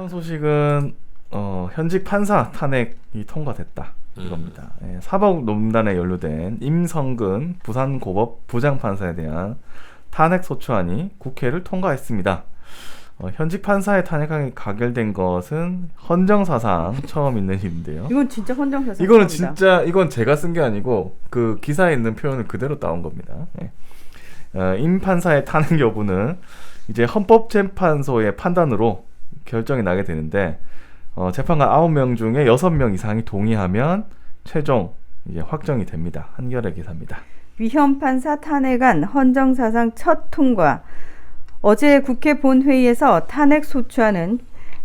이번 소식은 현직 판사 탄핵이 통과됐다 이겁니다. 예, 사법농단에 연루된 임성근 부산고법 부장판사에 대한 탄핵소추안이 국회를 통과했습니다. 현직 판사의 탄핵안이 가결된 것은 헌정사상 처음 있는 일인데요. 이건 진짜 헌정사상. 이거는 진짜 이건 제가 쓴 게 아니고 그 기사에 있는 표현을 그대로 따온 겁니다. 예. 임 판사의 탄핵 여부는 이제 헌법재판소의 판단으로 결정이 나게 되는데 재판관 9명 중에 6명 이상이 동의하면 최종 이제 확정이 됩니다. 한겨레 기사입니다. 위헌 판사 탄핵안 헌정사상 첫 통과. 어제 국회 본회의에서 탄핵 소추안은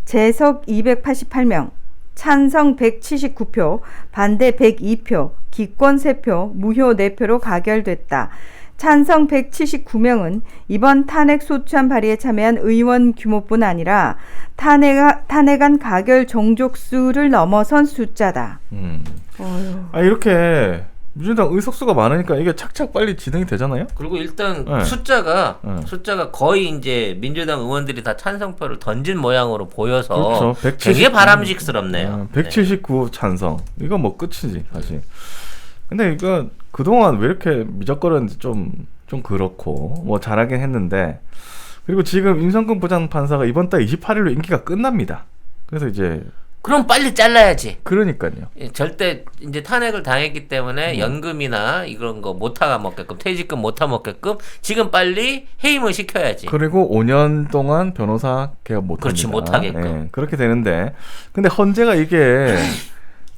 재석 288명, 찬성 179표, 반대 102표, 기권 3표, 무효 4표로 가결됐다. 찬성 179명은 이번 탄핵 소추안 발의에 참여한 의원 규모뿐 아니라 탄핵안 가결 종족수를 넘어선 숫자다. 이렇게 민주당 의석수가 많으니까 이게 착착 빨리 진행이 되잖아요. 그리고 일단 숫자가 거의 이제 민주당 의원들이 다 찬성표를 던진 모양으로 보여서 그렇죠. 되게 바람직스럽네요. 179 찬성. 이거 뭐 끝이지 사실. 근데 이거 그동안 왜 이렇게 미적거렸는지 좀 그렇고 뭐 잘하긴 했는데, 그리고 지금 임성근 부장판사가 이번 달 28일로 임기가 끝납니다. 그래서 이제 그럼 빨리 잘라야지. 그러니까요. 절대 이제 탄핵을 당했기 때문에 연금이나 이런 거 못 타먹게끔, 퇴직금 못 타먹게끔 지금 빨리 해임을 시켜야지. 그리고 5년 동안 변호사 개업 못 그렇지, 합니다. 못 하게끔. 네, 그렇게 되는데, 근데 헌재가 이게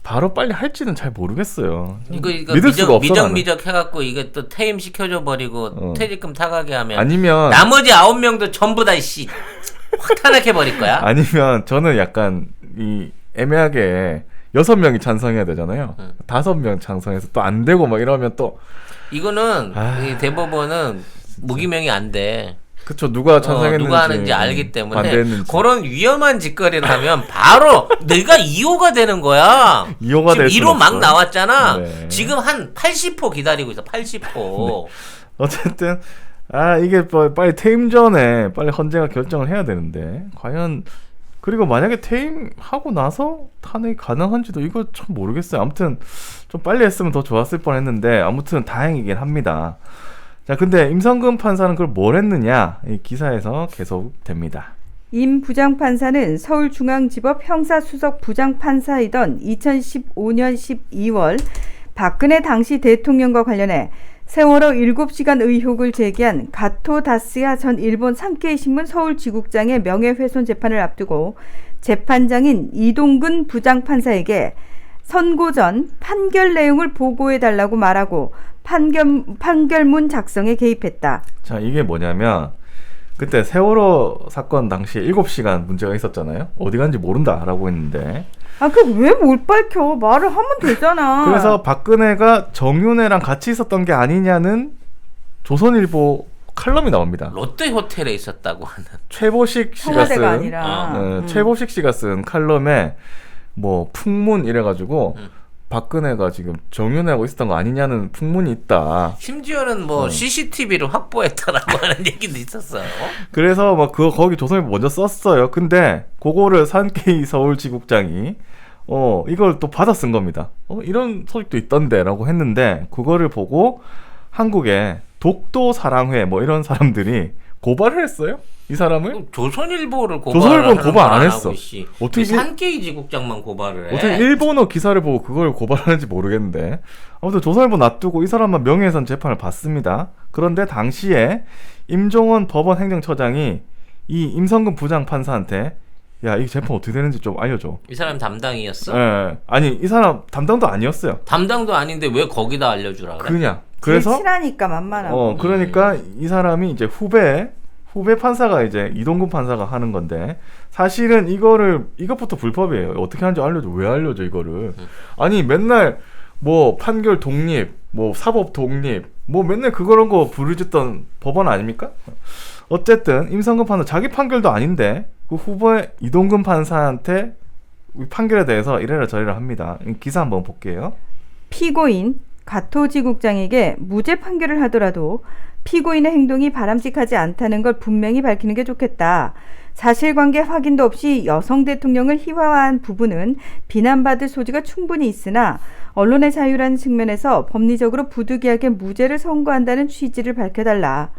바로 빨리 할지는 잘 모르겠어요. 이거 믿을 수가 없어. 미적 해갖고 이게 또 퇴임 시켜줘 버리고 퇴직금 타가게 하면 아니면 나머지 9명도 전부 다 확 탄핵해 버릴 거야. 아니면 저는 약간 이 애매하게 6명이 찬성해야 되잖아요. 5명 찬성해서 또 안 되고 막 이러면 또 이거는 이 대법원은 무기명이 안 돼. 그쵸, 누가 찬성했는지 누가 하는지 알기 때문에 반대했는지. 그런 위험한 짓거리를 하면 바로 내가 2호가 되는 거야. 2호가 될 지금 1호 막 나왔잖아. 네. 지금 한 80호 기다리고 있어. 80호. 네. 어쨌든 이게 빨리 퇴임 전에 빨리 헌재가 결정을 해야 되는데, 과연, 그리고 만약에 퇴임하고 나서 탄핵이 가능한지도 이거 참 모르겠어요. 아무튼 좀 빨리 했으면 더 좋았을 뻔했는데 아무튼 다행이긴 합니다. 자, 근데 임성근 판사는 그걸 뭘 했느냐, 이 기사에서 계속 됩니다. 임 부장판사는 서울중앙지법 형사수석 부장판사이던 2015년 12월 박근혜 당시 대통령과 관련해 세월호 7시간 의혹을 제기한 가토 다스야 전 일본 산케이 신문 서울지국장의 명예훼손 재판을 앞두고 재판장인 이동근 부장판사에게 선고 전 판결 내용을 보고해달라고 말하고 판결문 작성에 개입했다. 자, 이게 뭐냐면 그때 세월호 사건 당시에 7시간 문제가 있었잖아요. 어디 간지 모른다라고 했는데, 왜 못 밝혀? 말을 하면 되잖아. 그래서 박근혜가 정윤회랑 같이 있었던 게 아니냐는 조선일보 칼럼이 나옵니다. 롯데 호텔에 있었다고 하는 최보식 씨가 쓴 최보식 씨가 쓴 칼럼에 뭐 풍문 이래가지고 박근혜가 지금 정윤회하고 있었던 거 아니냐는 풍문이 있다. 심지어는 뭐 CCTV를 확보했다라고 하는 얘기도 있었어요. 그래서 막 거기 조선일보 먼저 썼어요. 근데 그거를 산케이 서울지국장이 이걸 또 받아 쓴 겁니다. 이런 소식도 있던데라고 했는데, 그거를 보고 한국의 독도 사랑회 뭐 이런 사람들이 고발을 했어요. 이 사람을. 조선일보는 고발 안 했어. 어떻게 산케이 지국장만 고발을 해? 어떻게 일본어 기사를 보고 그걸 고발하는지 모르겠는데, 아무튼 조선일보 놔두고 이 사람만 명예훼손 재판을 받습니다. 그런데 당시에 임종원 법원 행정처장이 이 임성근 부장판사한테 야, 이 재판 어떻게 되는지 좀 알려줘. 이 사람 담당이었어? 네. 아니, 이 사람 담당도 아니었어요. 담당도 아닌데 왜 거기다 알려주라 그래? 그래서 친하니까 만만하고. 그러니까 이 사람이 이제 후배 판사가 이제 이동근 판사가 하는 건데, 사실은 이것부터 불법이에요. 어떻게 하는지 알려줘. 왜 알려줘 이거를? 아니, 맨날 뭐 판결 독립, 뭐 사법 독립, 뭐 맨날 그런 거 부르짖던 법원 아닙니까? 어쨌든 임성근 판사 자기 판결도 아닌데 그 후보의 이동근 판사한테 판결에 대해서 이래라 저래라 합니다. 기사 한번 볼게요. 피고인 가토지국장에게 무죄 판결을 하더라도 피고인의 행동이 바람직하지 않다는 걸 분명히 밝히는 게 좋겠다. 사실관계 확인도 없이 여성 대통령을 희화화한 부분은 비난받을 소지가 충분히 있으나 언론의 자유라는 측면에서 법리적으로 부득이하게 무죄를 선고한다는 취지를 밝혀달라.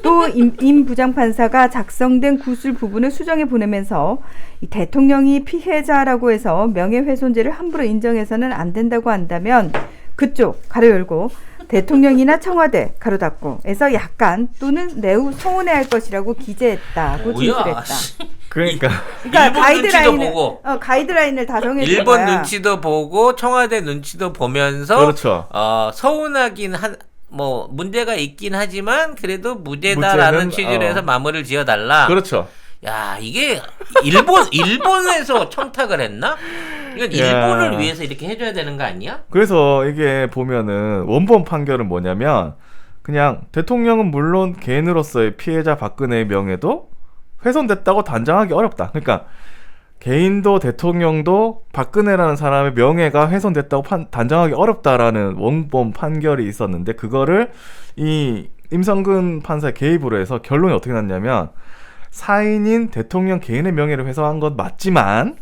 또 임 부장판사가 작성된 구술 부분을 수정해 보내면서 이 대통령이 피해자라고 해서 명예훼손죄를 함부로 인정해서는 안 된다고 한다면 그쪽 가로 열고 대통령이나 청와대 가로 닫고에서 약간 또는 매우 서운해할 것이라고 기재했다고 진술했다. 그러니까 일본 눈치도 보고 가이드라인을 다 정해준 일본 거야. 눈치도 보고 청와대 눈치도 보면서 그렇죠. 서운하긴 뭐 문제가 있긴 하지만 그래도 무죄다라는 무죄는, 취지로 해서 마무리를 지어달라. 그렇죠. 야 이게 일본에서 청탁을 했나? 이건 일본을 위해서 이렇게 해줘야 되는 거 아니야? 그래서 이게 보면은 원본 판결은 뭐냐면 그냥 대통령은 물론 개인으로서의 피해자 박근혜의 명예도 훼손됐다고 단정하기 어렵다. 그러니까 개인도 대통령도 박근혜라는 사람의 명예가 훼손됐다고 단정하기 어렵다라는 원본 판결이 있었는데 그거를 이 임성근 판사의 개입으로 해서 결론이 어떻게 났냐면 사인인 대통령 개인의 명예를 훼손한 건 맞지만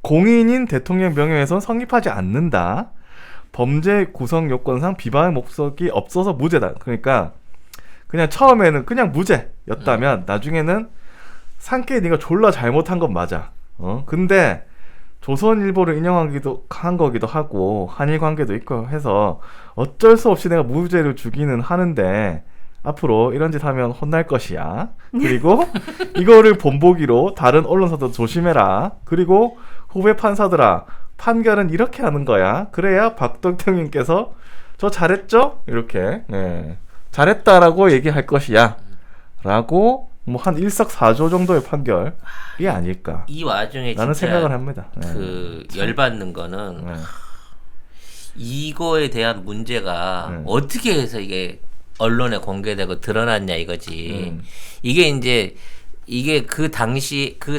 공인인 대통령 명예훼손 성립하지 않는다. 범죄 구성 요건상 비방의 목적이 없어서 무죄다. 그러니까 그냥 처음에는 그냥 무죄였다면 나중에는 상께 네가 졸라 잘못한 건 맞아. 근데 조선일보를 인용하기도 한 거기도 하고 한일 관계도 있고 해서 어쩔 수 없이 내가 무죄를 주기는 하는데 앞으로 이런 짓 하면 혼날 것이야. 그리고 이거를 본보기로 다른 언론사도 조심해라. 그리고 후배 판사들아 판결은 이렇게 하는 거야. 그래야 박 대통령께서 저 잘했죠? 이렇게 잘했다라고 얘기할 것이야. 라고 뭐 한 일석사조 정도의 판결이 아닐까. 이 와중에 라는 진짜 생각을 합니다. 열받는 거는 이거에 대한 문제가 어떻게 해서 이게 언론에 공개되고 드러났냐 이거지. 이게 그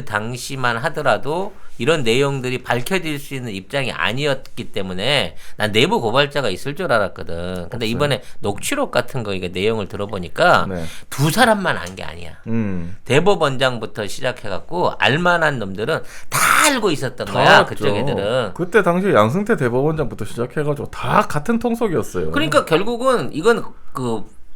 당시만 하더라도 이런 내용들이 밝혀질 수 있는 입장이 아니었기 때문에 난 내부 고발자가 있을 줄 알았거든. 근데 없어요. 이번에 녹취록 같은 거 이게 내용을 들어보니까 두 사람만 안 게 아니야. 대법원장부터 시작해갖고 알만한 놈들은 다 알고 있었던 거야. 그쪽 애들은. 그때 당시 양승태 대법원장부터 시작해가지고 다 같은 통속이었어요. 그러니까 결국은 이건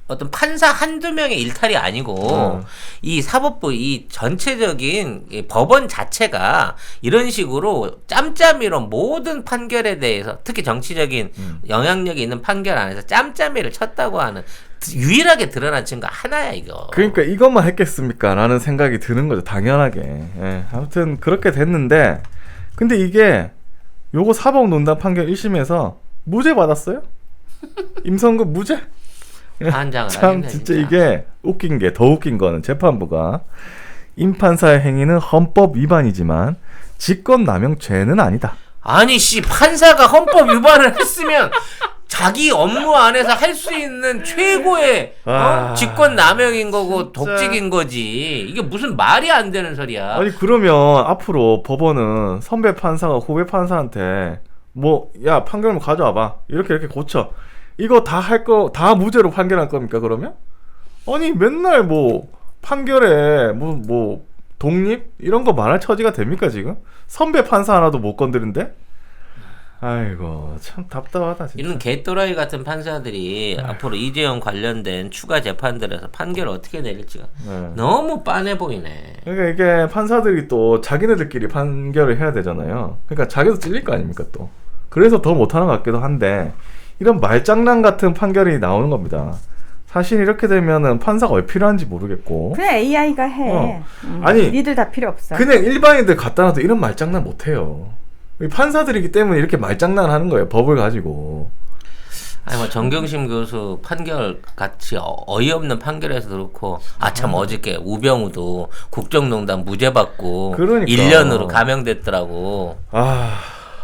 어떤 판사 한두 명의 일탈이 아니고 이 사법부 이 전체적인 이 법원 자체가 이런 식으로 짬짬이로 모든 판결에 대해서 특히 정치적인 영향력이 있는 판결 안에서 짬짬이를 쳤다고 하는 유일하게 드러난 증거 하나야 이거. 그러니까 이것만 했겠습니까? 라는 생각이 드는 거죠. 당연하게. 아무튼 그렇게 됐는데 근데 이게 요거 사법농단 판결 1심에서 무죄 받았어요? 임성근 무죄? 반장을 참 하겠네, 진짜 이게 웃긴 게 더 웃긴 거는 재판부가 임 판사의 행위는 헌법 위반이지만 직권남용죄는 아니다. 아니 판사가 헌법 위반을 했으면 자기 업무 안에서 할 수 있는 최고의 직권남용인 거고 독직인 거지. 이게 무슨 말이 안 되는 소리야. 아니 그러면 앞으로 법원은 선배 판사가 후배 판사한테 뭐 야 판결문 가져와봐 이렇게 고쳐 이거 다 다 무죄로 판결할 겁니까 그러면? 아니 맨날 뭐 판결에 뭐 독립 이런 거 말할 처지가 됩니까 지금? 선배 판사 하나도 못 건드린데? 아이고 참 답답하다 진짜. 이런 개또라이 같은 판사들이 앞으로 이재용 관련된 추가 재판들에서 판결을 어떻게 내릴지가 너무 빤해 보이네. 그러니까 이게 판사들이 또 자기네들끼리 판결을 해야 되잖아요. 그러니까 자기도 찔릴 거 아닙니까 또. 그래서 더 못하는 것 같기도 한데 이런 말장난 같은 판결이 나오는 겁니다. 사실 이렇게 되면은 판사가 왜 필요한지 모르겠고 그냥 AI가 해. 아니 니들 다 필요 없어. 그냥 일반인들 갖다 놔도 이런 말장난 못해요. 판사들이기 때문에 이렇게 말장난 하는 거예요. 법을 가지고. 아니 뭐 정경심 교수 판결 같이 어이없는 판결에서 그렇고 참 어저께 우병우도 국정농단 무죄 받고 그러니까. 1년으로 감형됐더라고.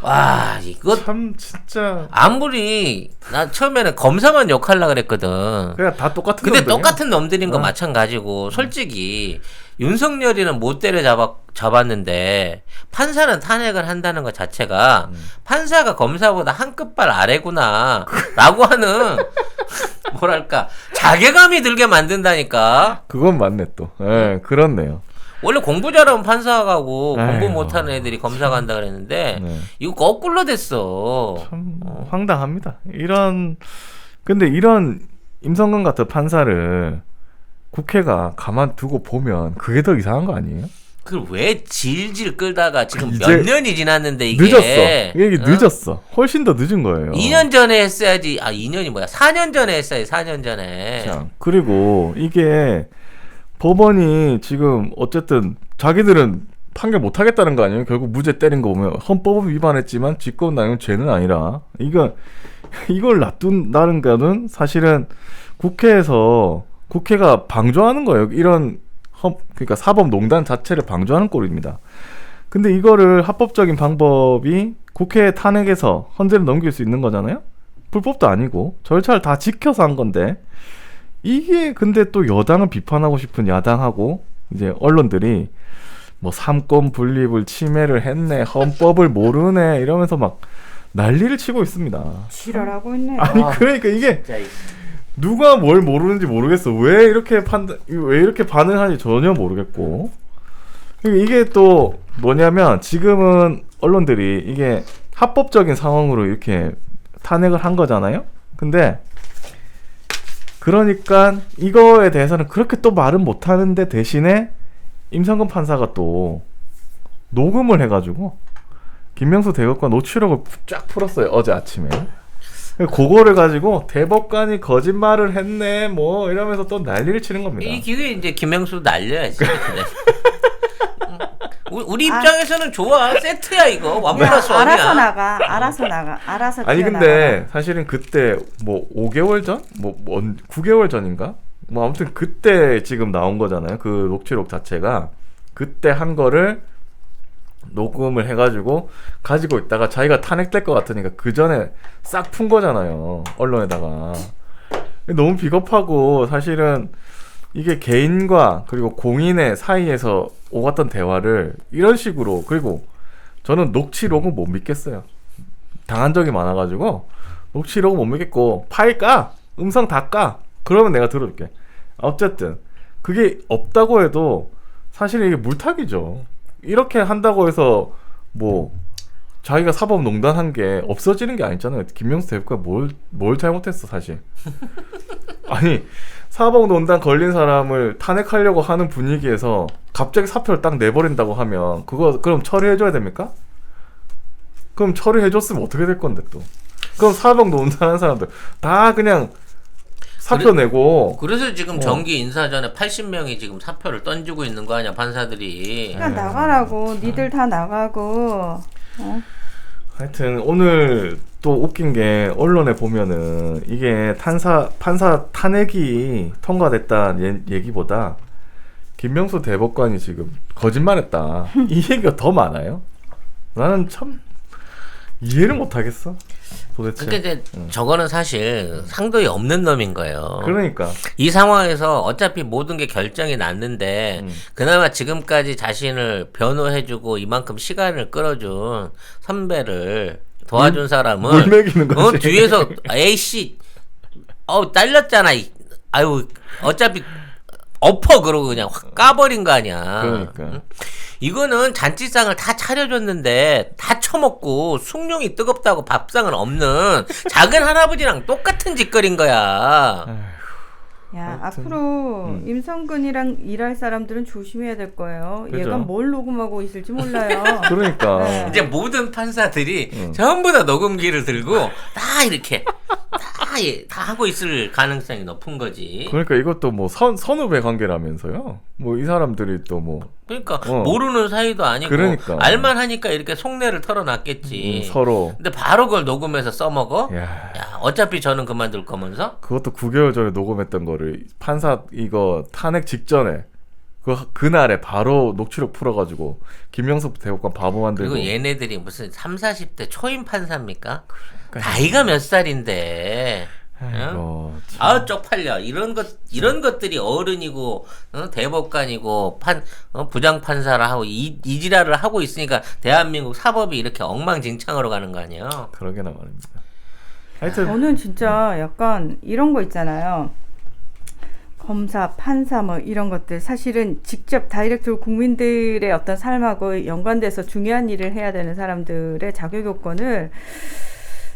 와 이거 참 진짜 아무리 나 처음에는 검사만 욕하려고 그랬거든. 그냥 다 똑같은 근데 놈들이야. 똑같은 놈들인 거 마찬가지고 솔직히 윤석열이는 못 잡았는데 판사는 탄핵을 한다는 것 자체가 판사가 검사보다 한 끗발 아래구나 라고 하는 뭐랄까 자괴감이 들게 만든다니까. 그건 맞네 또. 그렇네요. 원래 공부 잘하면 판사가고 공부 아이고. 못하는 애들이 검사 간다 그랬는데 네. 이거 거꾸로 됐어. 참 황당합니다. 근데 이런 임성근 같은 판사를 국회가 가만두고 보면 그게 더 이상한 거 아니에요? 그걸 왜 질질 끌다가 지금 이제 몇 년이 지났는데 이게 늦었어. 이게 어? 늦었어. 훨씬 더 늦은 거예요. 2년 전에 했어야지. 2년이 뭐야? 4년 전에 했어야지. 4년 전에. 자, 그리고 이게 법원이 지금 어쨌든 자기들은 판결 못 하겠다는 거 아니에요? 결국 무죄 때린 거 보면 헌법을 위반했지만 직권남용 죄는 아니라 이걸 놔둔다는 거는 사실은 국회가 방조하는 거예요. 그러니까 사법농단 자체를 방조하는 꼴입니다. 근데 이거를 합법적인 방법이 국회 탄핵에서 헌재를 넘길 수 있는 거잖아요. 불법도 아니고 절차를 다 지켜서 한 건데 이게 근데 또 여당을 비판하고 싶은 야당하고 이제 언론들이 뭐 삼권 분립을 침해를 했네, 헌법을 모르네 이러면서 막 난리를 치고 있습니다. 지랄하고 있네. 아니 그러니까 이게 누가 뭘 모르는지 모르겠어. 왜 이렇게 반응하는지 전혀 모르겠고. 이게 또 뭐냐면 지금은 언론들이 이게 합법적인 상황으로 이렇게 탄핵을 한 거잖아요. 근데 그러니까 이거에 대해서는 그렇게 또 말은 못 하는데 대신에 임성근 판사가 또 녹음을 해가지고 김명수 대법관 녹취록을 쫙 풀었어요. 어제 아침에. 그거를 가지고 대법관이 거짓말을 했네 뭐 이러면서 또 난리를 치는 겁니다. 이 기회에 이제 김명수 날려야지. 우리 입장에서는 좋아. 세트야 이거. 원 플러스 원이야. 알아서 나가. 아니 뛰어나가. 근데 사실은 그때 뭐 5개월 전? 뭐 9개월 전인가? 뭐 아무튼 그때 지금 나온 거잖아요. 그 녹취록 자체가 그때 한 거를 녹음을 해가지고 가지고 있다가 자기가 탄핵될 것 같으니까 그 전에 싹 푼 거잖아요. 언론에다가. 너무 비겁하고 사실은 이게 개인과 그리고 공인의 사이에서 오갔던 대화를 이런 식으로 그리고 저는 녹취록은 못 믿겠어요. 당한 적이 많아가지고 녹취록은 못 믿겠고 파일 까! 음성 다 까! 그러면 내가 들어줄게. 어쨌든 그게 없다고 해도 사실 이게 물타기죠. 이렇게 한다고 해서 뭐 자기가 사법농단한 게 없어지는 게 아니잖아요. 김명수 대법관 뭘 잘못했어 사실. 아니 사법농단 걸린 사람을 탄핵하려고 하는 분위기에서 갑자기 사표를 딱 내버린다고 하면 그럼 처리해줘야 됩니까? 그럼 처리해줬으면 어떻게 될 건데 또? 그럼 사법농단한 사람들 다 그냥 사표 내고. 그래서 지금 정기 인사 전에 80명이 지금 사표를 던지고 있는 거 아니야 판사들이. 그냥 나가라고. 니들 다 나가고. 하여튼 오늘 또 웃긴 게 언론에 보면은 이게 판사 탄핵이 통과됐다는 얘기보다 김명수 대법관이 지금 거짓말했다 이 얘기가 더 많아요. 나는 참 이해를 못하겠어 도대체. 그러니까 이제 저거는 사실 상도이 없는 놈인 거예요. 그러니까 이 상황에서 어차피 모든 게 결정이 났는데 그나마 지금까지 자신을 변호해주고 이만큼 시간을 끌어준 선배를 도와준 사람은 물 먹이는 거지. 뒤에서 에이씨 딸렸잖아. 아유 어차피 엎어 그러고 그냥 확 까버린 거 아니야. 그러니까. 응? 이거는 잔치상을 다 차려줬는데 다 처먹고 숭늉이 뜨겁다고 밥상은 없는 작은 할아버지랑 똑같은 짓거린 거야. 야, 하여튼, 앞으로 임성근이랑 일할 사람들은 조심해야 될 거예요. 그죠? 얘가 뭘 녹음하고 있을지 몰라요. 그러니까 네. 이제 모든 판사들이 전부 다 녹음기를 들고 다 이렇게 다 하고 있을 가능성이 높은 거지. 그러니까 이것도 뭐 선후배 관계라면서요. 뭐 이 사람들이 또 뭐 그러니까 모르는 사이도 아니고 그러니까. 알만하니까 이렇게 속내를 털어놨겠지. 서로. 근데 바로 그걸 녹음해서 써먹어? 야. 야, 어차피 저는 그만둘 거면서? 그것도 9개월 전에 녹음했던 거를 판사 이거 탄핵 직전에 그날에 바로 녹취록 풀어가지고 김명수 대법관 바보 만들고. 그리고 얘네들이 무슨 30, 40대 초임 판사입니까? 나이가 몇 살인데. 아이고, 참. 아우 쪽팔려. 이런 것들이 어른이고 대법관이고 부장 판사라 하고 이 지랄을 하고 있으니까 대한민국 사법이 이렇게 엉망진창으로 가는 거 아니에요? 그러게나 말입니다. 하여튼 저는 진짜 약간 이런 거 있잖아요. 검사, 판사 뭐 이런 것들 사실은 직접 다이렉트로 국민들의 어떤 삶하고 연관돼서 중요한 일을 해야 되는 사람들의 자격 요건을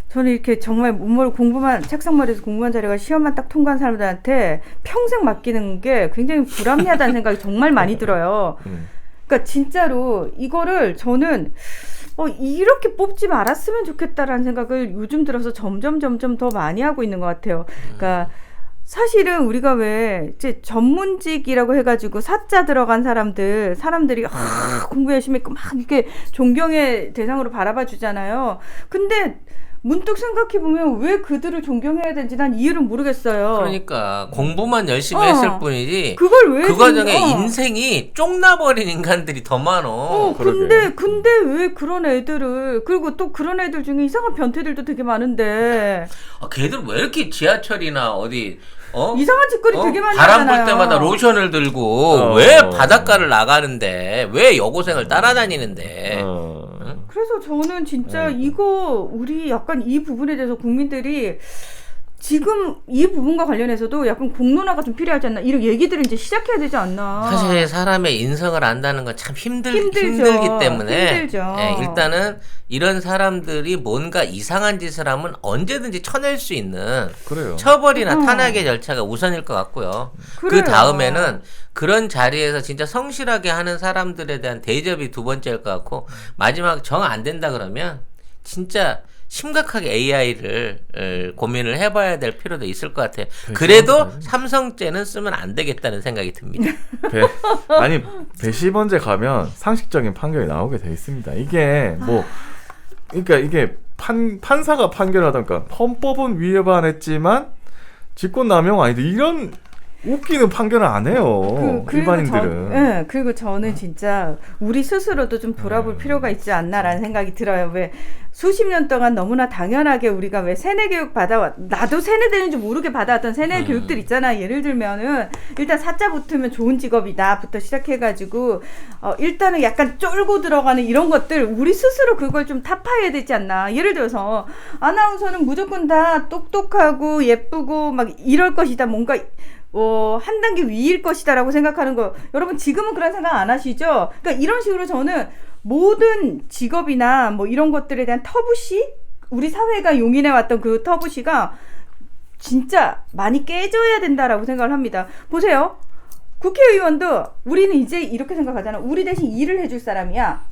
저는 이렇게 정말 문물 공부만 책상머리에서 공부한 자료가 시험만 딱 통과한 사람들한테 평생 맡기는 게 굉장히 불합리하다는 생각이 정말 많이 들어요. 그러니까 진짜로 이거를 저는 이렇게 뽑지 말았으면 좋겠다라는 생각을 요즘 들어서 점점 더 많이 하고 있는 것 같아요. 그러니까 사실은 우리가 왜 이제 전문직이라고 해가지고 사자 들어간 사람들이 공부 열심히 했고 막 이렇게 존경의 대상으로 바라봐 주잖아요. 근데 문득 생각해보면 왜 그들을 존경해야 되는지 난 이유를 모르겠어요. 그러니까 공부만 열심히 했을 뿐이지 그걸 왜 그 과정에 인생이 쪽나버린 인간들이 더 많어. 근데 왜 그런 애들을 그리고 또 그런 애들 중에 이상한 변태들도 되게 많은데 걔들 왜 이렇게 지하철이나 어디 이상한 짓거리 되게 많이 바람 하잖아요. 불 때마다 로션을 들고 왜 바닷가를 나가는데 왜 여고생을 따라다니는데 그래서 저는 진짜 이거 우리 약간 이 부분에 대해서 국민들이 지금 이 부분과 관련해서도 약간 공론화가 좀 필요하지 않나 이런 얘기들을 이제 시작해야 되지 않나. 사실 사람의 인성을 안다는 건 참 힘들기 때문에 힘들죠. 일단은 이런 사람들이 뭔가 이상한 짓을 하면 언제든지 쳐낼 수 있는 그래요. 처벌이나 탄압의 절차가 우선일 것 같고요. 그래요. 그 다음에는 그런 자리에서 진짜 성실하게 하는 사람들에 대한 대접이 두 번째일 것 같고 마지막 정 안 된다 그러면 진짜 심각하게 AI를 고민을 해봐야 될 필요도 있을 것 같아요. 그래도 삼성죄는 쓰면 안 되겠다는 생각이 듭니다. 배시번제 가면 상식적인 판결이 나오게 돼 있습니다. 이게 그러니까 이게 판사가 판결하다니까 헌법은 위반했지만 직권남용 아니도 이런 웃기는 판결을 안 해요. 일반인들은. 그리고 저는 진짜 우리 스스로도 좀 돌아볼 필요가 있지 않나라는 생각이 들어요. 왜 수십 년 동안 너무나 당연하게 우리가 왜 세뇌 교육 나도 세뇌되는 줄 모르게 받아왔던 세뇌 교육들 있잖아. 예를 들면은 일단 사자 붙으면 좋은 직업이다부터 시작해가지고 일단은 약간 쫄고 들어가는 이런 것들 우리 스스로 그걸 좀 타파해야 되지 않나. 예를 들어서 아나운서는 무조건 다 똑똑하고 예쁘고 막 이럴 것이다. 뭔가 한 단계 위일 것이다라고 생각하는 거 여러분 지금은 그런 생각 안 하시죠? 그러니까 이런 식으로 저는 모든 직업이나 뭐 이런 것들에 대한 터부시 우리 사회가 용인해왔던 그 터부시가 진짜 많이 깨져야 된다라고 생각을 합니다. 보세요. 국회의원도 우리는 이제 이렇게 생각하잖아. 우리 대신 일을 해줄 사람이야.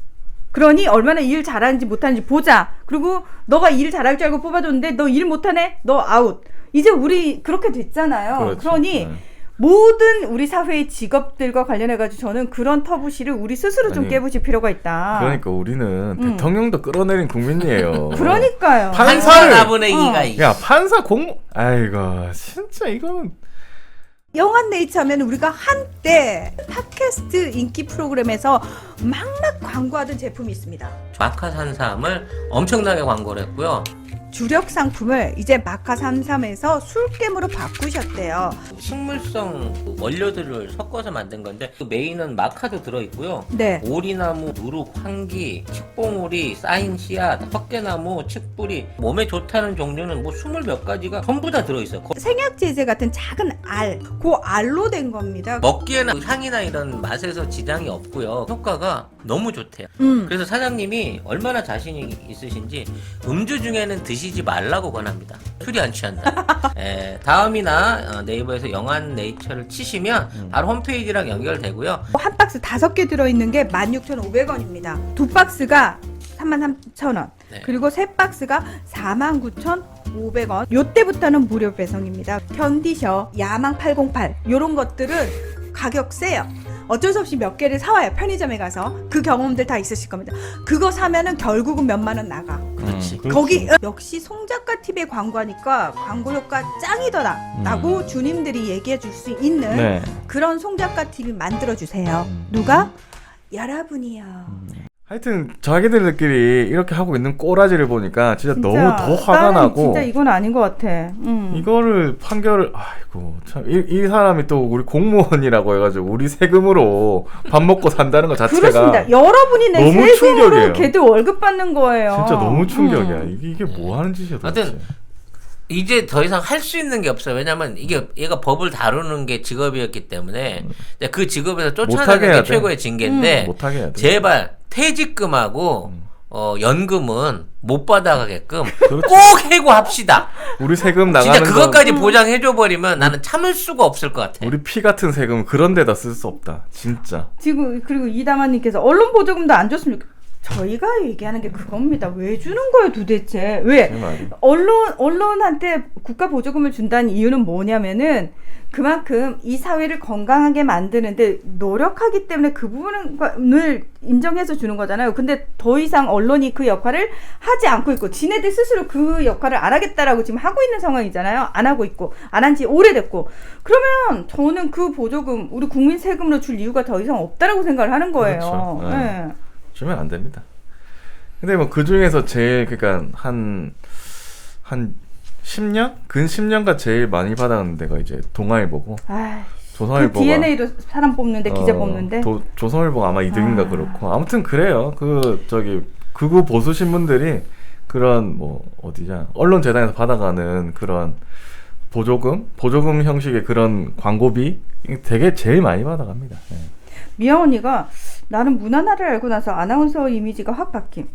그러니 얼마나 일 잘하는지 못하는지 보자. 그리고 너가 일 잘할 줄 알고 뽑아줬는데 너 일 못하네? 너 아웃. 이제 우리 그렇게 됐잖아요. 그렇지. 그러니 모든 우리 사회의 직업들과 관련해가지고 저는 그런 터부시를 우리 스스로 좀 깨부실 필요가 있다. 그러니까 우리는 대통령도 끌어내린 국민이에요. 그러니까요. 판사를 4분의 2가 야 판사 아이고 진짜 이거는 영한네이처하면 우리가 한때 팟캐스트 인기 프로그램에서 막막 광고하던 제품이 있습니다. 마카산삼을 엄청나게 광고를 했고요. 주력 상품을 이제 마카33에서 술겜으로 바꾸셨대요. 식물성 원료들을 섞어서 만든 건데 그 메인은 마카도 들어있고요. 네. 오리나무, 누룩, 황기, 칡봉오리, 쌓인 씨앗, 헛개나무, 칡뿌리 몸에 좋다는 종류는 뭐 20몇 가지가 전부 다 들어있어요. 생약제제 같은 작은 알, 그 알로 된 겁니다. 먹기에는 향이나 이런 맛에서 지장이 없고요. 효과가 너무 좋대요. 그래서 사장님이 얼마나 자신이 있으신지 음주 중에는 드시지 말라고 권합니다. 술이 안 취한다. 다음이나 네이버에서 영한네이처를 치시면 바로 홈페이지랑 연결되고요. 한 박스 5개 들어있는 게 16,500원입니다. 두 박스가 33,000원. 네. 그리고 세 박스가 49,500원. 요때부터는 무료 배송입니다. 견디셔, 야망 808 요런 것들은 가격 세요. 어쩔 수 없이 몇 개를 사와요. 편의점에 가서. 그 경험들 다 있으실 겁니다. 그거 사면은 결국은 몇만 원 나가. 그렇지. 거기 역시 송작가 TV에 광고하니까 광고 효과 짱이더라 라고 주님들이 얘기해 줄 수 있는 그런 송작가 TV 만들어 주세요. 누가? 여러분이요. 하여튼 자기들끼리 이렇게 하고 있는 꼬라지를 보니까 진짜 너무 더 화가 나고 진짜 이건 아닌 것 같아. 이거를 판결을 아이고 참 이 사람이 또 우리 공무원이라고 해가지고 우리 세금으로 밥 먹고 산다는 것 자체가 그렇습니다. 여러분이 내 너무 세금으로 충격이에요. 걔들 월급 받는 거예요. 진짜 너무 충격이야. 이게 뭐 하는 짓이야 도대체. 하여튼 이제 더 이상 할 수 있는 게 없어요. 왜냐면 이게 얘가 법을 다루는 게 직업이었기 때문에 그 직업에서 못하게 쫓아내는 게 해야 돼. 최고의 징계인데 못하게 해야 돼. 제발 퇴직금하고 연금은 못 받아가게끔 그렇죠. 꼭 해고합시다. 우리 세금 나가는 진짜 그것까지 보장해줘 버리면 나는 참을 수가 없을 것 같아. 우리 피 같은 세금 그런 데다 쓸 수 없다. 진짜. 지금 그리고 이다마님께서 언론 보조금도 안 줬으면 저희가 얘기하는 게 그겁니다. 왜 주는 거예요 도대체? 왜? 제 말이. 언론한테 국가 보조금을 준다는 이유는 뭐냐면은 그만큼 이 사회를 건강하게 만드는데 노력하기 때문에 그 부분을 인정해서 주는 거잖아요. 근데 더 이상 언론이 그 역할을 하지 않고 있고 지네들 스스로 그 역할을 안 하겠다라고 지금 하고 있는 상황이잖아요. 안 하고 있고 안 한 지 오래됐고 그러면 저는 그 보조금 우리 국민 세금으로 줄 이유가 더 이상 없다라고 생각을 하는 거예요. 그렇죠. 네. 네. 주면 안 됩니다. 근데 뭐 그 중에서 제일 그러니까 한 10년? 근 10년간 제일 많이 받아가는 데가 이제 동아일보고 아, 그 조선일보가 DNA로 사람 뽑는데 기자 뽑는데 조선일보가 아마 2등인가 그렇고 아무튼 그래요. 그 저기 극우 보수 신문들이 그런 뭐 어디냐 언론재단에서 받아가는 그런 보조금 형식의 그런 광고비 되게 제일 많이 받아갑니다. 네. 미영 언니가 나는 문화나를 알고 나서 아나운서 이미지가 확 바뀜.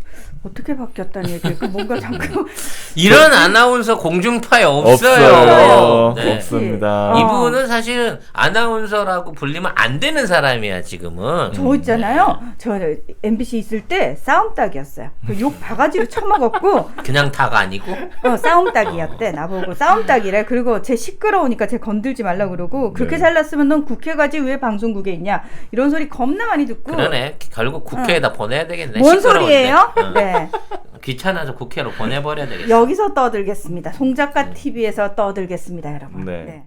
어떻게 바뀌었다는 얘기를 뭔가 자꾸 이런 아나운서 공중파에 없어요. 없어요. 네. 없습니다. 이분은 사실은 아나운서라고 불리면 안 되는 사람이야 지금은. 저 있잖아요. 저 MBC 있을 때 싸움닭이었어요. 그 욕 바가지로 처먹었고 그냥 다가 아니고. 싸움닭이었대. 나보고 싸움닭이래. 그리고 쟤 시끄러우니까 쟤 건들지 말라 그러고 그렇게 네. 잘났으면 넌 국회 가지 왜 방송국에 있냐 이런 소리 겁나 많이 듣고 그러네. 결국 국회에다 보내야 되겠네. 뭔 시끄러운데. 소리예요? 어. 네. 귀찮아서 국회로 보내버려야 되겠어. 여기서 떠들겠습니다. 송작가 TV에서 떠들겠습니다, 여러분. 네. 네.